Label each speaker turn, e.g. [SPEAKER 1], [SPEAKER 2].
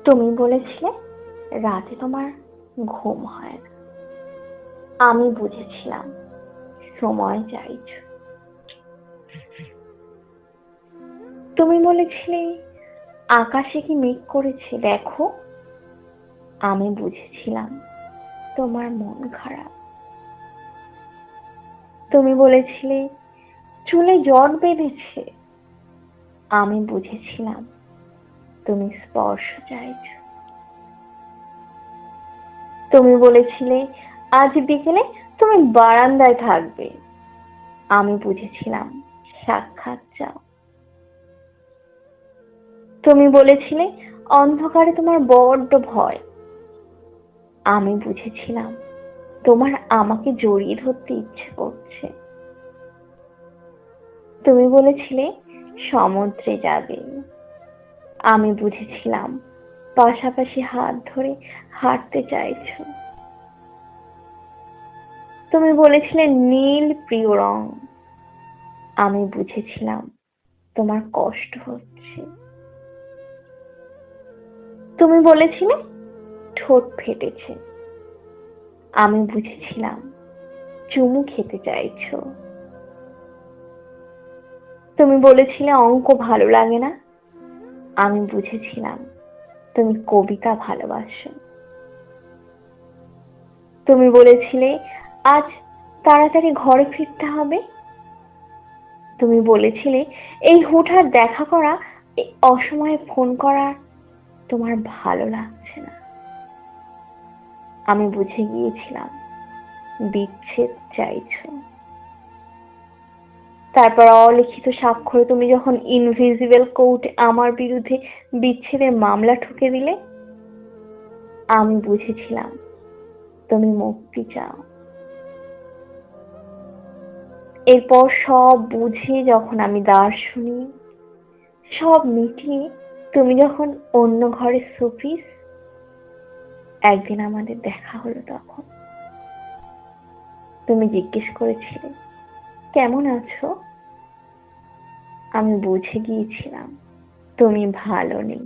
[SPEAKER 1] তুমি বলেছিলে রাতে তোমার ঘুম হয় না। আমি বুঝেছিলাম সময় চাইছো। তুমি বলেছিলে আকাশে কি মেঘ করেছে দেখো। আমি বুঝেছিলাম তোমার মন খারাপ। তুমি বলেছিলে চুলে জট বেঁধেছে। আমি বুঝেছিলাম তুমি স্পর্শ চাইছো। তুমি বলেছিলে আজ বিকেলে তুমি বারান্দায় থাকবে। আমি বুঝেছিলাম সাক্ষাৎ চাও। তুমি বলেছিলে অন্ধকারে তোমার বড্ড ভয়। আমি বুঝেছিলাম তোমার আমাকে জড়িয়ে ধরতে ইচ্ছে করছে। তুমি বলেছিলে সমুদ্রে যাবে। আমি বুঝেছিলাম পাশাপাশি হাত ধরে হাঁটতে চাইছো। তুমি বলেছিলে নীল প্রিয় রং। আমি বুঝেছিলাম তোমার কষ্ট হচ্ছে। তুমি বলেছিলে ঠোঁট ফেটেছে। আমি বুঝেছিলাম চুমু খেতে চাইছো। তুমি বলেছিলে অঙ্ক ভালো লাগে না। আমি বুঝেছিলাম তুমি কবিতা ভালোবাসো। তুমি বলেছিলে আজ তাড়াতাড়ি ঘরে ফিরতে হবে। তুমি বলেছিলে এই হুটহাট দেখা করা, এই অসময়ে ফোন করা তোমার ভালো লাগছে না। আমি বুঝে গিয়েছিলাম বিচ্ছেদ চাইছো। তারপর অলিখিত স্বাক্ষরে তুমি যখন ইনভিজিবল কোর্টে আমার বিরুদ্ধে বিচ্ছেদের মামলা ঠুকে দিলে, আমি বুঝেছিলাম তুমি মুক্তি চাও। এরপর সব বুঝে যখন আমি দ্বার শুনি, সব মিটিয়ে তুমি যখন অন্য ঘরে সুপিস, একদিন আমাদের দেখা হলো। তখন তুমি জিজ্ঞেস করেছিলে কেমন আছো। আমি বুঝে গিয়েছিলাম তুমি ভালো নেই।